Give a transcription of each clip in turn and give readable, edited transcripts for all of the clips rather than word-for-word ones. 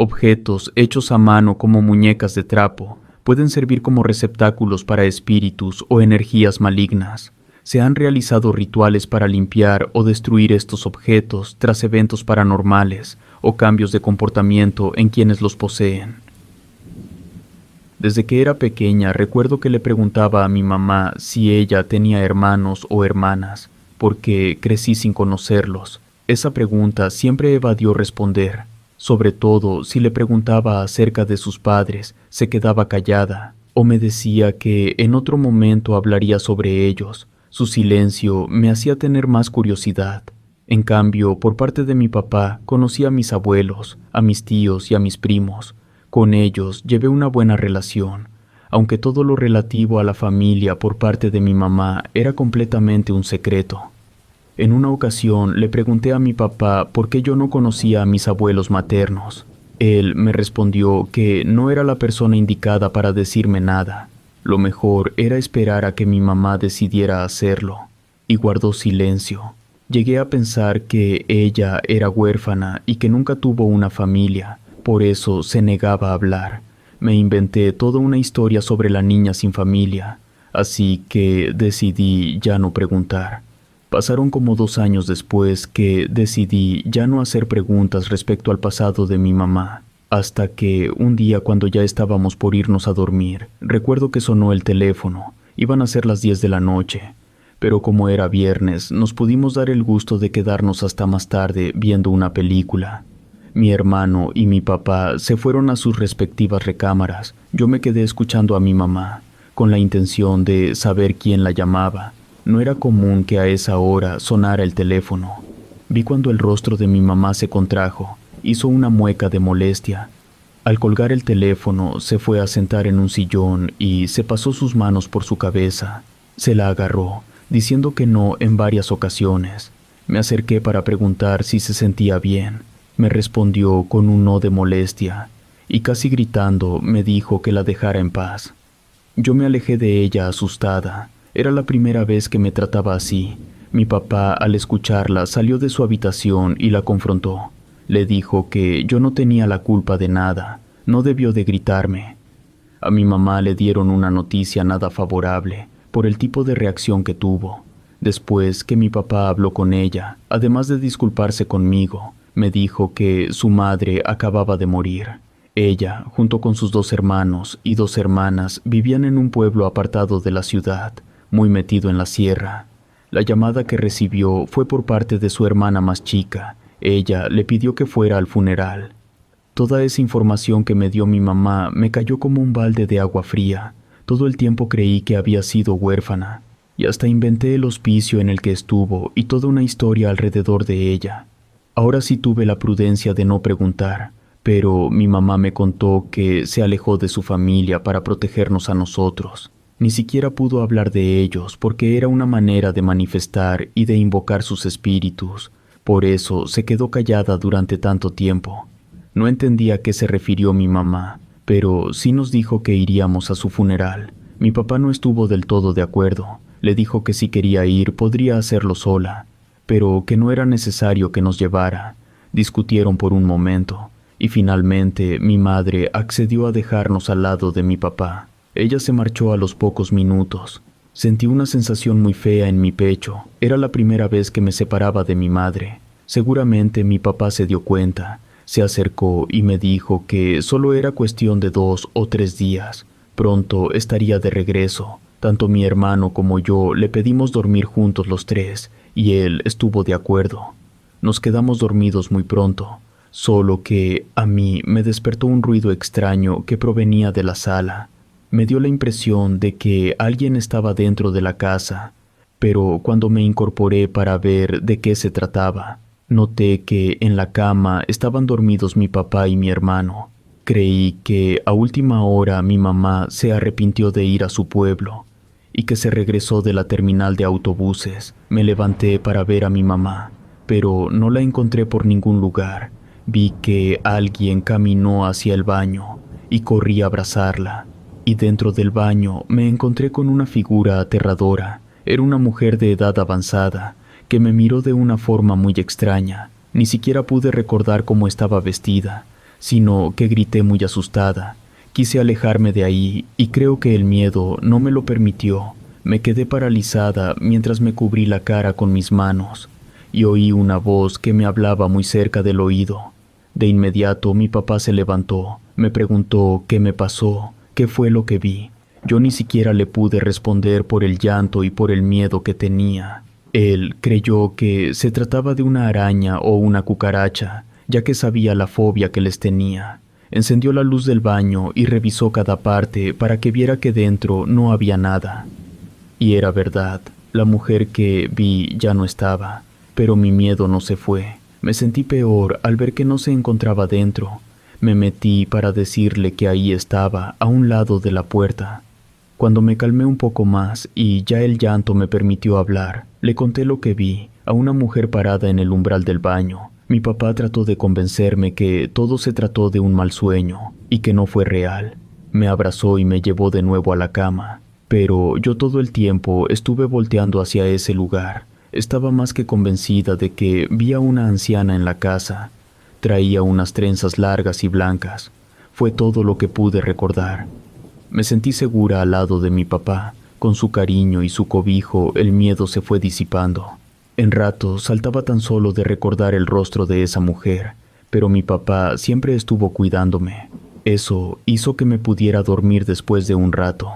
Objetos hechos a mano como muñecas de trapo pueden servir como receptáculos para espíritus o energías malignas. Se han realizado rituales para limpiar o destruir estos objetos tras eventos paranormales o cambios de comportamiento en quienes los poseen. Desde que era pequeña recuerdo que le preguntaba a mi mamá si ella tenía hermanos o hermanas, porque crecí sin conocerlos. Esa pregunta siempre evadió responder. Sobre todo, si le preguntaba acerca de sus padres, se quedaba callada, o me decía que en otro momento hablaría sobre ellos. Su silencio me hacía tener más curiosidad. En cambio, por parte de mi papá, conocí a mis abuelos, a mis tíos y a mis primos. Con ellos llevé una buena relación, aunque todo lo relativo a la familia por parte de mi mamá era completamente un secreto. En una ocasión le pregunté a mi papá por qué yo no conocía a mis abuelos maternos. Él me respondió que no era la persona indicada para decirme nada. Lo mejor era esperar a que mi mamá decidiera hacerlo, y guardó silencio. Llegué a pensar que ella era huérfana y que nunca tuvo una familia, por eso se negaba a hablar. Me inventé toda una historia sobre la niña sin familia, así que decidí ya no preguntar. Pasaron como 2 años después que decidí ya no hacer preguntas respecto al pasado de mi mamá, hasta que un día cuando ya estábamos por irnos a dormir, recuerdo que sonó el teléfono. Iban a ser las 10 de la noche, pero como era viernes, nos pudimos dar el gusto de quedarnos hasta más tarde viendo una película. Mi hermano y mi papá se fueron a sus respectivas recámaras. Yo me quedé escuchando a mi mamá, con la intención de saber quién la llamaba. No era común que a esa hora sonara el teléfono. Vi cuando el rostro de mi mamá se contrajo, hizo una mueca de molestia. Al colgar el teléfono, se fue a sentar en un sillón y se pasó sus manos por su cabeza. Se la agarró, diciendo que no en varias ocasiones. Me acerqué para preguntar si se sentía bien. Me respondió con un no de molestia, y casi gritando me dijo que la dejara en paz. Yo me alejé de ella asustada. Era la primera vez que me trataba así. Mi papá, al escucharla, salió de su habitación y la confrontó. Le dijo que yo no tenía la culpa de nada, no debió de gritarme. A mi mamá le dieron una noticia nada favorable por el tipo de reacción que tuvo. Después que mi papá habló con ella, además de disculparse conmigo, me dijo que su madre acababa de morir. Ella, junto con sus 2 hermanos y 2 hermanas, vivían en un pueblo apartado de la ciudad, muy metido en la sierra. La llamada que recibió fue por parte de su hermana más chica. Ella le pidió que fuera al funeral. Toda esa información que me dio mi mamá me cayó como un balde de agua fría. Todo el tiempo creí que había sido huérfana, y hasta inventé el hospicio en el que estuvo y toda una historia alrededor de ella. Ahora sí tuve la prudencia de no preguntar, pero mi mamá me contó que se alejó de su familia para protegernos a nosotros. Ni siquiera pudo hablar de ellos porque era una manera de manifestar y de invocar sus espíritus. Por eso se quedó callada durante tanto tiempo. No entendía a qué se refirió mi mamá, pero sí nos dijo que iríamos a su funeral. Mi papá no estuvo del todo de acuerdo. Le dijo que si quería ir podría hacerlo sola, pero que no era necesario que nos llevara. Discutieron por un momento, y finalmente mi madre accedió a dejarnos al lado de mi papá. Ella se marchó a los pocos minutos. Sentí una sensación muy fea en mi pecho. Era la primera vez que me separaba de mi madre. Seguramente mi papá se dio cuenta. Se acercó y me dijo que solo era cuestión de 2 o 3 días. Pronto estaría de regreso. Tanto mi hermano como yo le pedimos dormir juntos los 3, y él estuvo de acuerdo. Nos quedamos dormidos muy pronto, solo que a mí me despertó un ruido extraño que provenía de la sala. Me dio la impresión de que alguien estaba dentro de la casa, pero cuando me incorporé para ver de qué se trataba, noté que en la cama estaban dormidos mi papá y mi hermano. Creí que a última hora mi mamá se arrepintió de ir a su pueblo y que se regresó de la terminal de autobuses. Me levanté para ver a mi mamá, pero no la encontré por ningún lugar. Vi que alguien caminó hacia el baño y corrí a abrazarla. Y dentro del baño me encontré con una figura aterradora. Era una mujer de edad avanzada, que me miró de una forma muy extraña. Ni siquiera pude recordar cómo estaba vestida. sino que grité muy asustada. Quise alejarme de ahí y creo que el miedo no me lo permitió. Me quedé paralizada mientras me cubrí la cara con mis manos y oí una voz que me hablaba muy cerca del oído. De inmediato mi papá se levantó, me preguntó qué me pasó, qué fue lo que vi. Yo ni siquiera le pude responder por el llanto y por el miedo que tenía. Él creyó que se trataba de una araña o una cucaracha, ya que sabía la fobia que les tenía. Encendió la luz del baño y revisó cada parte para que viera que dentro no había nada. Y era verdad, la mujer que vi ya no estaba, pero mi miedo no se fue. Me sentí peor al ver que no se encontraba dentro. Me metí para decirle que ahí estaba, a un lado de la puerta. Cuando me calmé un poco más y ya el llanto me permitió hablar, le conté lo que vi, a una mujer parada en el umbral del baño. Mi papá trató de convencerme que todo se trató de un mal sueño y que no fue real. Me abrazó y me llevó de nuevo a la cama, pero yo todo el tiempo estuve volteando hacia ese lugar. Estaba más que convencida de que vi a una anciana en la casa. Traía unas trenzas largas y blancas. Fue todo lo que pude recordar. Me sentí segura al lado de mi papá. Con su cariño y su cobijo, el miedo se fue disipando. En ratos saltaba tan solo de recordar el rostro de esa mujer, pero mi papá siempre estuvo cuidándome. Eso hizo que me pudiera dormir después de un rato.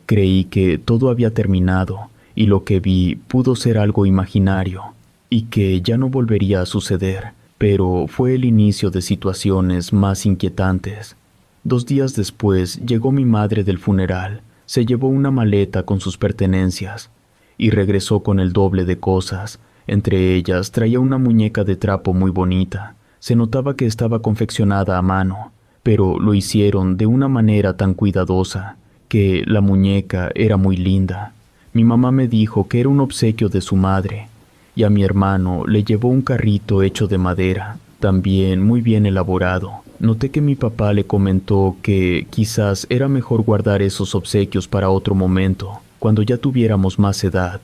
Creí que todo había terminado y lo que vi pudo ser algo imaginario y que ya no volvería a suceder, pero fue el inicio de situaciones más inquietantes. 2 días después llegó mi madre del funeral, se llevó una maleta con sus pertenencias y regresó con el doble de cosas. Entre ellas traía una muñeca de trapo muy bonita. Se notaba que estaba confeccionada a mano, pero lo hicieron de una manera tan cuidadosa que la muñeca era muy linda. Mi mamá me dijo que era un obsequio de su madre, y a mi hermano le llevó un carrito hecho de madera, también muy bien elaborado. Noté que mi papá le comentó que quizás era mejor guardar esos obsequios para otro momento, cuando ya tuviéramos más edad.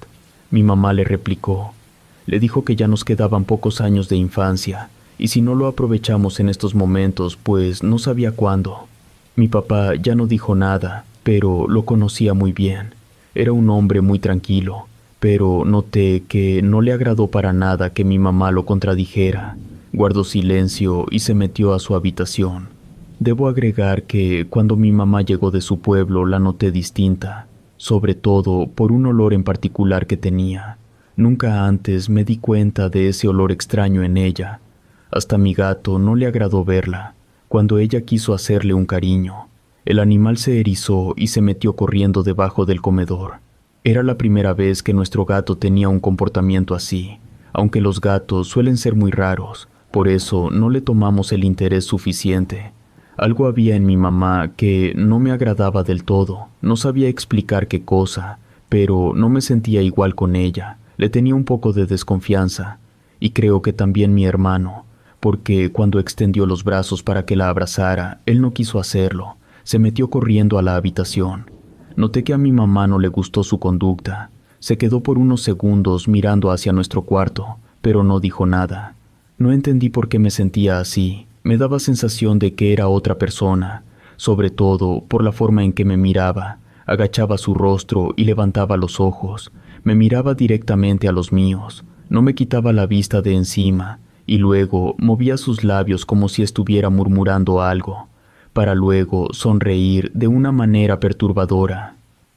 Mi mamá le replicó. Le dijo que ya nos quedaban pocos años de infancia, y si no lo aprovechamos en estos momentos, pues no sabía cuándo. Mi papá ya no dijo nada, pero lo conocía muy bien. Era un hombre muy tranquilo, pero noté que no le agradó para nada que mi mamá lo contradijera. Guardó silencio y se metió a su habitación. Debo agregar que cuando mi mamá llegó de su pueblo la noté distinta, sobre todo por un olor en particular que tenía. Nunca antes me di cuenta de ese olor extraño en ella. Hasta a mi gato no le agradó verla. Cuando ella quiso hacerle un cariño, el animal se erizó y se metió corriendo debajo del comedor. Era la primera vez que nuestro gato tenía un comportamiento así, aunque los gatos suelen ser muy raros. Por eso no le tomamos el interés suficiente. Algo había en mi mamá que no me agradaba del todo. No sabía explicar qué cosa, pero no me sentía igual con ella. Le tenía un poco de desconfianza. Y creo que también mi hermano, porque cuando extendió los brazos para que la abrazara, él no quiso hacerlo. Se metió corriendo a la habitación. Noté que a mi mamá no le gustó su conducta. Se quedó por unos segundos mirando hacia nuestro cuarto, pero no dijo nada. No entendí por qué me sentía así. Me daba sensación de que era otra persona, sobre todo por la forma en que me miraba. Agachaba su rostro y levantaba los ojos. Me miraba directamente a los míos. No me quitaba la vista de encima, y luego movía sus labios como si estuviera murmurando algo, para luego sonreír de una manera perturbadora.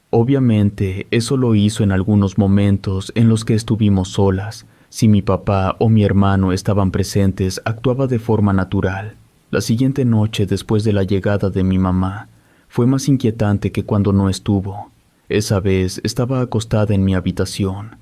Obviamente, eso lo hizo en algunos momentos en los que estuvimos solas. Si mi papá o mi hermano estaban presentes, actuaba de forma natural. La siguiente noche, después de la llegada de mi mamá, fue más inquietante que cuando no estuvo. Esa vez estaba acostada en mi habitación.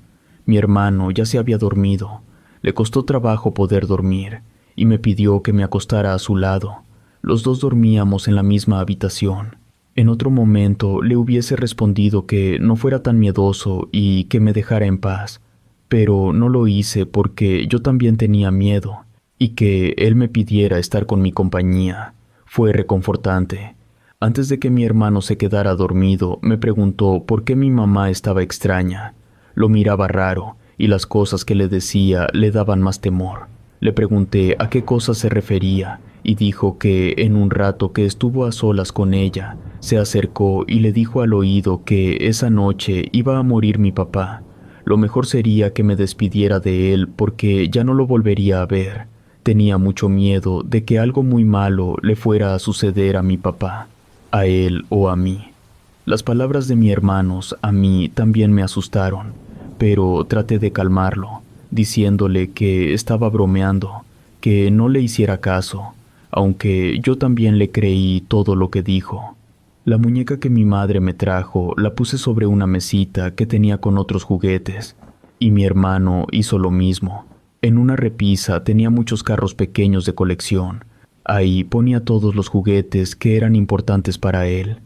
Mi hermano ya se había dormido. Le costó trabajo poder dormir y me pidió que me acostara a su lado. Los dos dormíamos en la misma habitación. En otro momento le hubiese respondido que no fuera tan miedoso y que me dejara en paz, pero no lo hice porque yo también tenía miedo, y que él me pidiera estar con mi compañía fue reconfortante. Antes de que mi hermano se quedara dormido, me preguntó por qué mi mamá estaba extraña. Lo miraba raro y las cosas que le decía le daban más temor. Le pregunté a qué cosa se refería y dijo que en un rato que estuvo a solas con ella, se acercó y le dijo al oído que esa noche iba a morir mi papá. Lo mejor sería que me despidiera de él porque ya no lo volvería a ver. Tenía mucho miedo de que algo muy malo le fuera a suceder a mi papá, a él o a mí. Las palabras de mis hermanos a mí también me asustaron, pero traté de calmarlo, diciéndole que estaba bromeando, que no le hiciera caso, aunque yo también le creí todo lo que dijo. La muñeca que mi madre me trajo la puse sobre una mesita que tenía con otros juguetes, y mi hermano hizo lo mismo. En una repisa tenía muchos carros pequeños de colección. Ahí ponía todos los juguetes que eran importantes para él.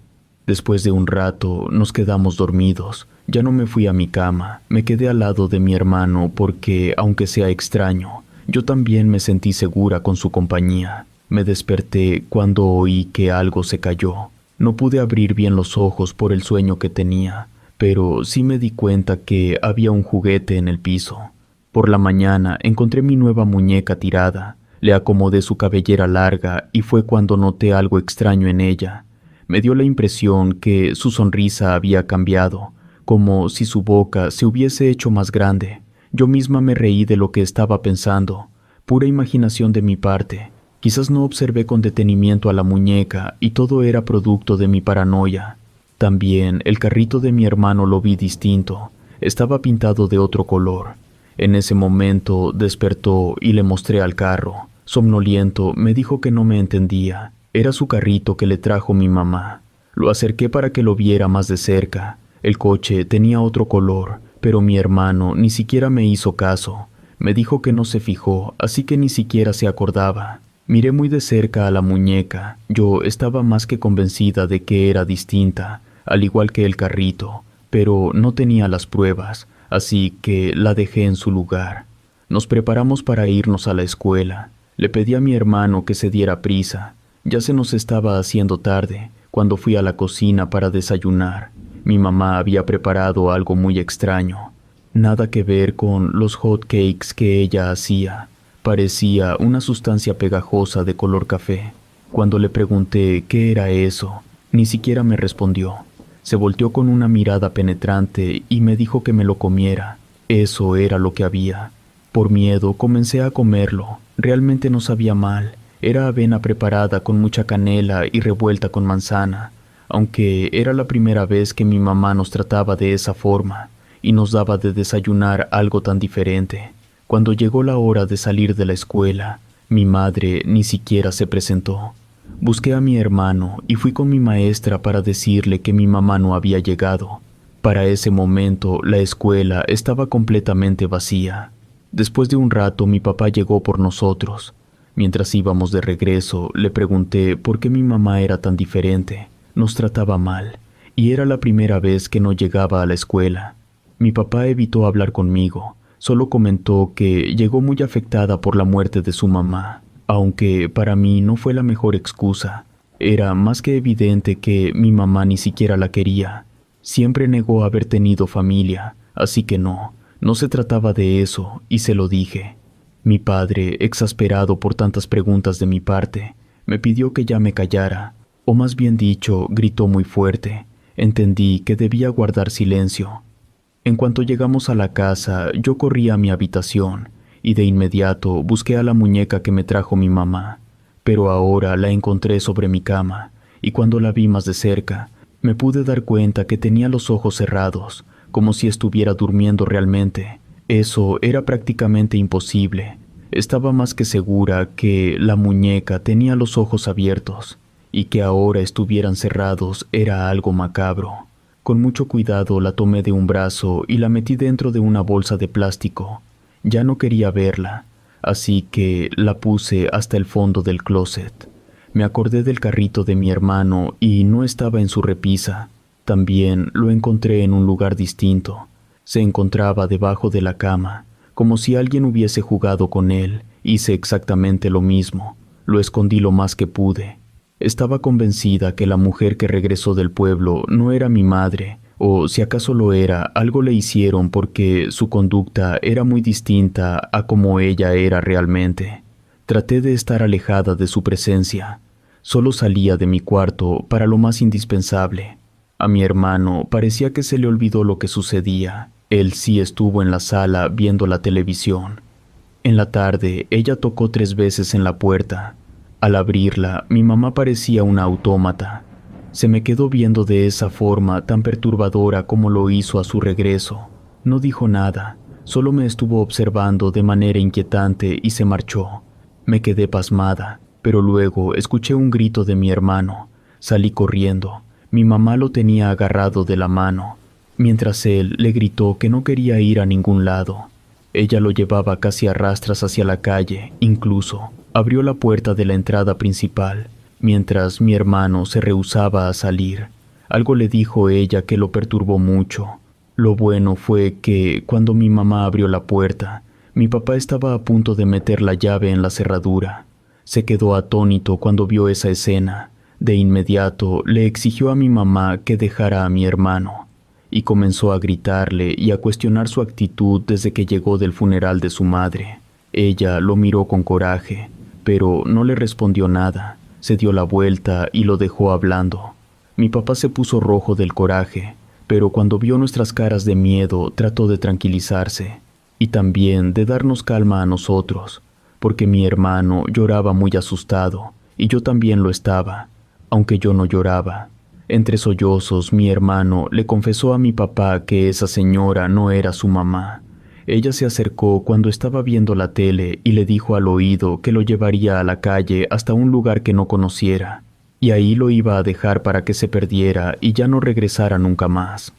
Después de un rato nos quedamos dormidos. Ya no me fui a mi cama, me quedé al lado de mi hermano porque, aunque sea extraño, yo también me sentí segura con su compañía. Me desperté cuando oí que algo se cayó. No pude abrir bien los ojos por el sueño que tenía, pero sí me di cuenta que había un juguete en el piso. Por la mañana encontré mi nueva muñeca tirada. Le acomodé su cabellera larga y fue cuando noté algo extraño en ella. Me dio la impresión que su sonrisa había cambiado, como si su boca se hubiese hecho más grande. Yo misma me reí de lo que estaba pensando, pura imaginación de mi parte. Quizás no observé con detenimiento a la muñeca y todo era producto de mi paranoia. También el carrito de mi hermano lo vi distinto, estaba pintado de otro color. En ese momento despertó y le mostré al carro. Somnoliento me dijo que no me entendía. Era su carrito que le trajo mi mamá. Lo acerqué para que lo viera más de cerca. El coche tenía otro color, pero mi hermano ni siquiera me hizo caso. Me dijo que no se fijó, así que ni siquiera se acordaba. Miré muy de cerca a la muñeca. Yo estaba más que convencida de que era distinta, al igual que el carrito, pero no tenía las pruebas, así que la dejé en su lugar. Nos preparamos para irnos a la escuela. Le pedí a mi hermano que se diera prisa. Ya se nos estaba haciendo tarde cuando fui a la cocina para desayunar. Mi mamá había preparado algo muy extraño. Nada que ver con los hot cakes que ella hacía. Parecía una sustancia pegajosa de color café. Cuando le pregunté qué era eso, ni siquiera me respondió. Se volteó con una mirada penetrante y me dijo que me lo comiera. Eso era lo que había. Por miedo comencé a comerlo. Realmente no sabía mal. Era avena preparada con mucha canela y revuelta con manzana, aunque era la primera vez que mi mamá nos trataba de esa forma y nos daba de desayunar algo tan diferente. Cuando llegó la hora de salir de la escuela, mi madre ni siquiera se presentó. Busqué a mi hermano y fui con mi maestra para decirle que mi mamá no había llegado. Para ese momento, la escuela estaba completamente vacía. Después de un rato, mi papá llegó por nosotros. Mientras íbamos de regreso, le pregunté por qué mi mamá era tan diferente. Nos trataba mal, y era la primera vez que no llegaba a la escuela. Mi papá evitó hablar conmigo. Solo comentó que llegó muy afectada por la muerte de su mamá, aunque para mí no fue la mejor excusa. Era más que evidente que mi mamá ni siquiera la quería. Siempre negó haber tenido familia, así que no se trataba de eso, y se lo dije. Mi padre, exasperado por tantas preguntas de mi parte, me pidió que ya me callara, o más bien dicho, gritó muy fuerte. Entendí que debía guardar silencio. En cuanto llegamos a la casa, yo corrí a mi habitación y de inmediato busqué a la muñeca que me trajo mi mamá, pero ahora la encontré sobre mi cama, y cuando la vi más de cerca, me pude dar cuenta que tenía los ojos cerrados, como si estuviera durmiendo realmente. Eso era prácticamente imposible. Estaba más que segura que la muñeca tenía los ojos abiertos, y que ahora estuvieran cerrados era algo macabro. Con mucho cuidado la tomé de un brazo y la metí dentro de una bolsa de plástico. Ya no quería verla, así que la puse hasta el fondo del closet. Me acordé del carrito de mi hermano y no estaba en su repisa. También lo encontré en un lugar distinto. Se encontraba debajo de la cama, como si alguien hubiese jugado con él. Hice exactamente lo mismo. Lo escondí lo más que pude. Estaba convencida que la mujer que regresó del pueblo no era mi madre, o si acaso lo era, algo le hicieron porque su conducta era muy distinta a como ella era realmente. Traté de estar alejada de su presencia. Solo salía de mi cuarto para lo más indispensable. A mi hermano parecía que se le olvidó lo que sucedía. Él sí estuvo en la sala viendo la televisión. En la tarde, ella tocó 3 veces en la puerta. Al abrirla, mi mamá parecía una autómata. Se me quedó viendo de esa forma tan perturbadora como lo hizo a su regreso. No dijo nada, solo me estuvo observando de manera inquietante y se marchó. Me quedé pasmada, pero luego escuché un grito de mi hermano. Salí corriendo. Mi mamá lo tenía agarrado de la mano, mientras él le gritó que no quería ir a ningún lado. Ella lo llevaba casi a rastras hacia la calle, incluso abrió la puerta de la entrada principal, mientras mi hermano se rehusaba a salir. Algo le dijo ella que lo perturbó mucho. Lo bueno fue que, cuando mi mamá abrió la puerta, mi papá estaba a punto de meter la llave en la cerradura. Se quedó atónito cuando vio esa escena. De inmediato le exigió a mi mamá que dejara a mi hermano, y comenzó a gritarle y a cuestionar su actitud desde que llegó del funeral de su madre. Ella lo miró con coraje, pero no le respondió nada. Se dio la vuelta y lo dejó hablando. Mi papá se puso rojo del coraje, pero cuando vio nuestras caras de miedo trató de tranquilizarse y también de darnos calma a nosotros, porque mi hermano lloraba muy asustado y yo también lo estaba, aunque yo no lloraba. Entre sollozos, mi hermano le confesó a mi papá que esa señora no era su mamá. Ella se acercó cuando estaba viendo la tele y le dijo al oído que lo llevaría a la calle hasta un lugar que no conociera, y ahí lo iba a dejar para que se perdiera y ya no regresara nunca más.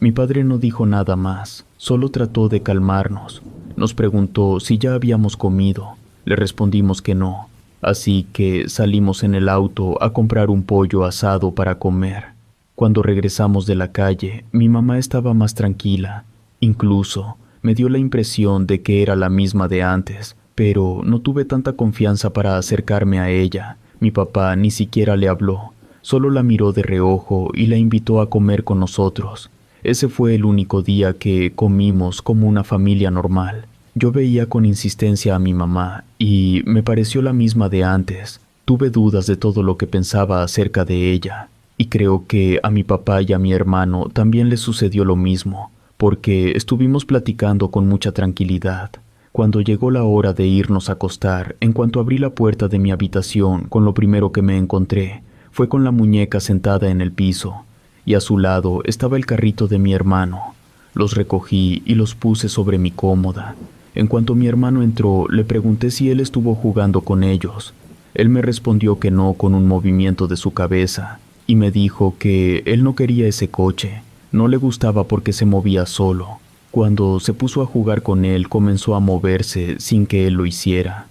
Mi padre no dijo nada más, solo trató de calmarnos. Nos preguntó si ya habíamos comido. Le respondimos que no, así que salimos en el auto a comprar un pollo asado para comer. Cuando regresamos de la calle, mi mamá estaba más tranquila. Incluso me dio la impresión de que era la misma de antes, pero no tuve tanta confianza para acercarme a ella. Mi papá ni siquiera le habló, solo la miró de reojo y la invitó a comer con nosotros. Ese fue el único día que comimos como una familia normal. Yo veía con insistencia a mi mamá y me pareció la misma de antes. Tuve dudas de todo lo que pensaba acerca de ella, y creo que a mi papá y a mi hermano también les sucedió lo mismo, porque estuvimos platicando con mucha tranquilidad. Cuando llegó la hora de irnos a acostar, en cuanto abrí la puerta de mi habitación, con lo primero que me encontré fue con la muñeca sentada en el piso, y a su lado estaba el carrito de mi hermano. Los recogí y los puse sobre mi cómoda. En cuanto mi hermano entró, le pregunté si él estuvo jugando con ellos. Él me respondió que no con un movimiento de su cabeza, y me dijo que él no quería ese coche, no le gustaba porque se movía solo. Cuando se puso a jugar con él, comenzó a moverse sin que él lo hiciera.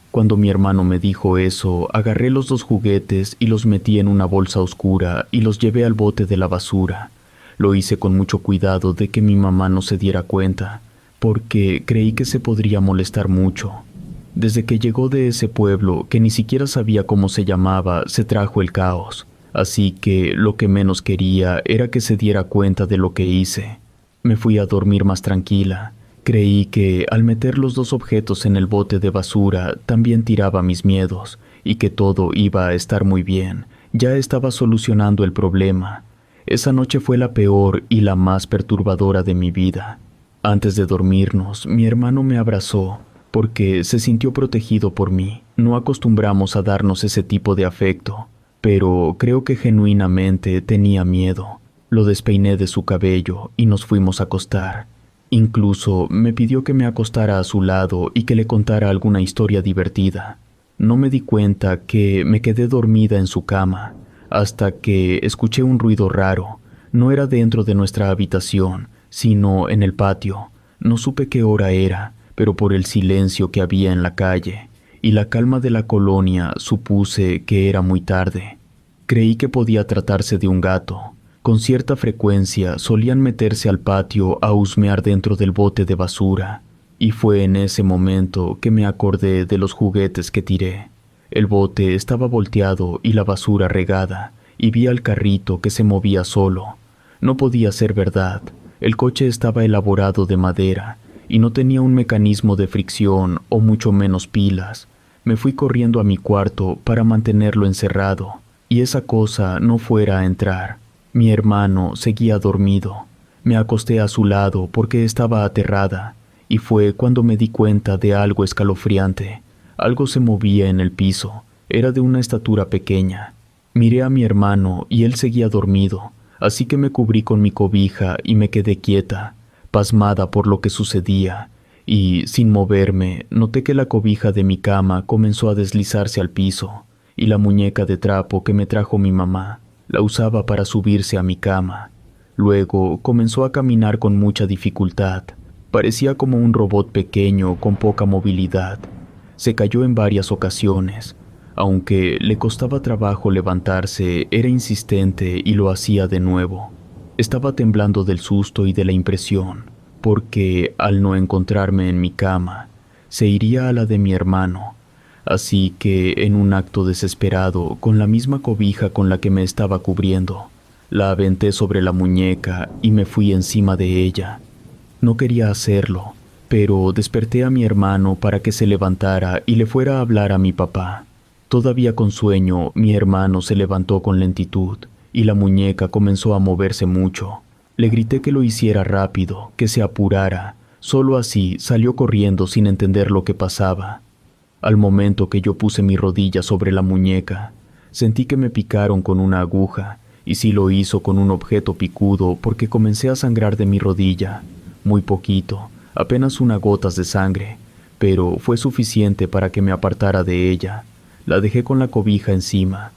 Cuando mi hermano me dijo eso, agarré los 2 juguetes y los metí en una bolsa oscura y los llevé al bote de la basura. Lo hice con mucho cuidado de que mi mamá no se diera cuenta, porque creí que se podría molestar mucho. Desde que llegó de ese pueblo, que ni siquiera sabía cómo se llamaba, se trajo el caos. Así que lo que menos quería era que se diera cuenta de lo que hice. Me fui a dormir más tranquila. Creí que al meter los 2 objetos en el bote de basura también tiraba mis miedos y que todo iba a estar muy bien. Ya estaba solucionando el problema. Esa noche fue la peor y la más perturbadora de mi vida. Antes de dormirnos, mi hermano me abrazó porque se sintió protegido por mí. No acostumbramos a darnos ese tipo de afecto, pero creo que genuinamente tenía miedo. Lo despeiné de su cabello y nos fuimos a acostar. Incluso me pidió que me acostara a su lado y que le contara alguna historia divertida. No me di cuenta que me quedé dormida en su cama, hasta que escuché un ruido raro. No era dentro de nuestra habitación, sino en el patio. No supe qué hora era, pero por el silencio que había en la calle y la calma de la colonia supuse que era muy tarde. Creí que podía tratarse de un gato. Con cierta frecuencia solían meterse al patio a husmear dentro del bote de basura, y fue en ese momento que me acordé de los juguetes que tiré. El bote estaba volteado y la basura regada, y vi al carrito que se movía solo. No podía ser verdad. El coche estaba elaborado de madera y no tenía un mecanismo de fricción o mucho menos pilas. Me fui corriendo a mi cuarto para mantenerlo encerrado, y esa cosa no fuera a entrar. Mi hermano seguía dormido. Me acosté a su lado porque estaba aterrada, y fue cuando me di cuenta de algo escalofriante. Algo se movía en el piso. Era de una estatura pequeña. Miré a mi hermano y él seguía dormido, así que me cubrí con mi cobija y me quedé quieta, pasmada por lo que sucedía, y, sin moverme, noté que la cobija de mi cama comenzó a deslizarse al piso, y la muñeca de trapo que me trajo mi mamá la usaba para subirse a mi cama. Luego comenzó a caminar con mucha dificultad. Parecía como un robot pequeño con poca movilidad. Se cayó en varias ocasiones. Aunque le costaba trabajo levantarse, era insistente y lo hacía de nuevo. Estaba temblando del susto y de la impresión, porque, al no encontrarme en mi cama, se iría a la de mi hermano. Así que, en un acto desesperado, con la misma cobija con la que me estaba cubriendo, la aventé sobre la muñeca y me fui encima de ella. No quería hacerlo, pero desperté a mi hermano para que se levantara y le fuera a hablar a mi papá. Todavía con sueño, mi hermano se levantó con lentitud y la muñeca comenzó a moverse mucho. Le grité que lo hiciera rápido, que se apurara. Solo así salió corriendo sin entender lo que pasaba. Al momento que yo puse mi rodilla sobre la muñeca, sentí que me picaron con una aguja, y sí lo hizo con un objeto picudo porque comencé a sangrar de mi rodilla. Muy poquito, apenas unas gotas de sangre, pero fue suficiente para que me apartara de ella. La dejé con la cobija encima.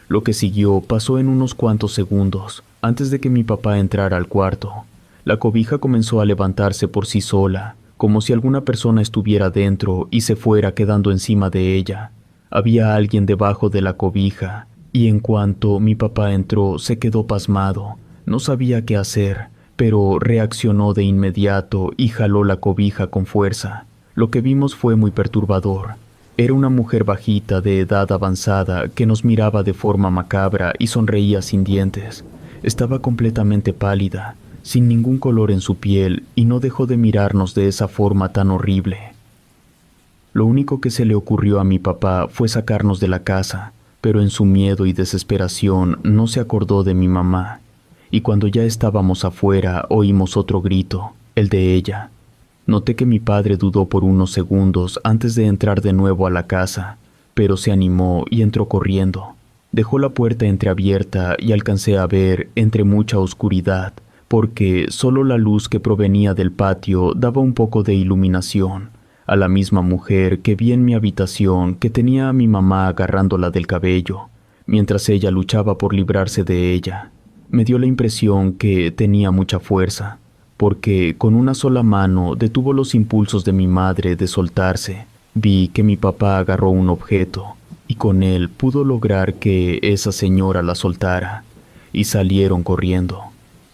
Lo que siguió pasó en unos cuantos segundos, antes de que mi papá entrara al cuarto. La cobija comenzó a levantarse por sí sola, como si alguna persona estuviera dentro y se fuera quedando encima de ella. Había alguien debajo de la cobija, y en cuanto mi papá entró, se quedó pasmado. No sabía qué hacer, pero reaccionó de inmediato y jaló la cobija con fuerza. Lo que vimos fue muy perturbador. Era una mujer bajita de edad avanzada que nos miraba de forma macabra y sonreía sin dientes. Estaba completamente pálida, sin ningún color en su piel, y no dejó de mirarnos de esa forma tan horrible. Lo único que se le ocurrió a mi papá fue sacarnos de la casa, pero en su miedo y desesperación no se acordó de mi mamá. Y cuando ya estábamos afuera oímos otro grito, el de ella. Noté que mi padre dudó por unos segundos antes de entrar de nuevo a la casa, pero se animó y entró corriendo. Dejó la puerta entreabierta y alcancé a ver, entre mucha oscuridad, porque solo la luz que provenía del patio daba un poco de iluminación, a la misma mujer que vi en mi habitación que tenía a mi mamá agarrándola del cabello, mientras ella luchaba por librarse de ella. Me dio la impresión que tenía mucha fuerza, porque con una sola mano detuvo los impulsos de mi madre de soltarse. Vi que mi papá agarró un objeto, y con él pudo lograr que esa señora la soltara, y salieron corriendo.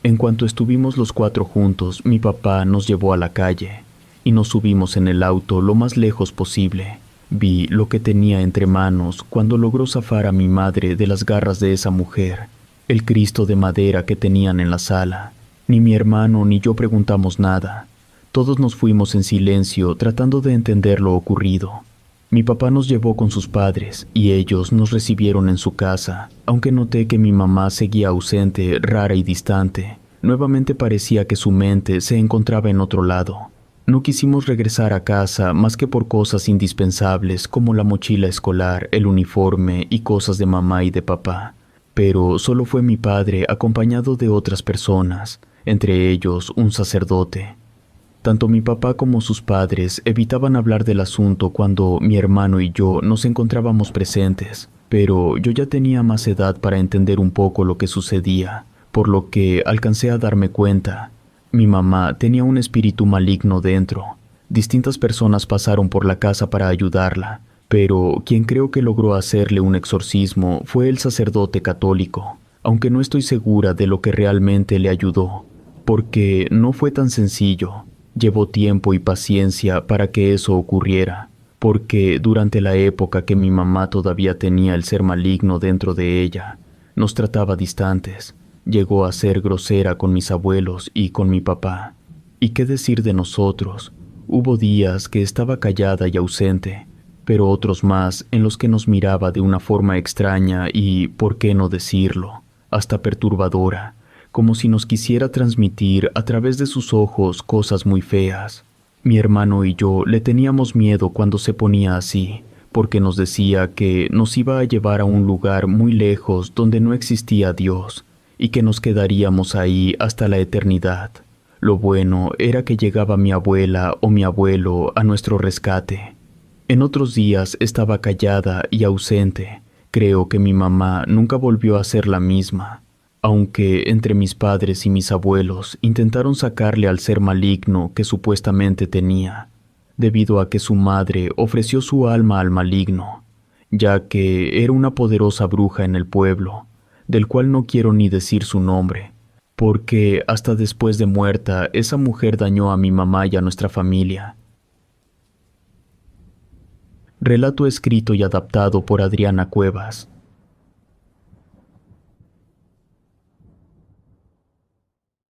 En cuanto estuvimos los cuatro juntos, mi papá nos llevó a la calle, y nos subimos en el auto lo más lejos posible. Vi lo que tenía entre manos cuando logró zafar a mi madre de las garras de esa mujer, el Cristo de madera que tenían en la sala. Ni mi hermano ni yo preguntamos nada. Todos nos fuimos en silencio tratando de entender lo ocurrido. Mi papá nos llevó con sus padres y ellos nos recibieron en su casa, aunque noté que mi mamá seguía ausente, rara y distante. Nuevamente parecía que su mente se encontraba en otro lado. No quisimos regresar a casa más que por cosas indispensables como la mochila escolar, el uniforme y cosas de mamá y de papá. Pero solo fue mi padre acompañado de otras personas, entre ellos un sacerdote. Tanto mi papá como sus padres evitaban hablar del asunto cuando mi hermano y yo nos encontrábamos presentes, pero yo ya tenía más edad para entender un poco lo que sucedía, por lo que alcancé a darme cuenta. Mi mamá tenía un espíritu maligno dentro. Distintas personas pasaron por la casa para ayudarla, pero quien creo que logró hacerle un exorcismo fue el sacerdote católico, aunque no estoy segura de lo que realmente le ayudó, porque no fue tan sencillo. Llevó tiempo y paciencia para que eso ocurriera, porque durante la época que mi mamá todavía tenía el ser maligno dentro de ella, nos trataba distantes. Llegó a ser grosera con mis abuelos y con mi papá. ¿Y qué decir de nosotros? Hubo días que estaba callada y ausente, pero otros más en los que nos miraba de una forma extraña y, por qué no decirlo, hasta perturbadora, como si nos quisiera transmitir a través de sus ojos cosas muy feas. Mi hermano y yo le teníamos miedo cuando se ponía así, porque nos decía que nos iba a llevar a un lugar muy lejos donde no existía Dios, y que nos quedaríamos ahí hasta la eternidad. Lo bueno era que llegaba mi abuela o mi abuelo a nuestro rescate. En otros días estaba callada y ausente. Creo que mi mamá nunca volvió a ser la misma, aunque entre mis padres y mis abuelos intentaron sacarle al ser maligno que supuestamente tenía, debido a que su madre ofreció su alma al maligno, ya que era una poderosa bruja en el pueblo, del cual no quiero ni decir su nombre, porque hasta después de muerta esa mujer dañó a mi mamá y a nuestra familia. Relato escrito y adaptado por Adriana Cuevas.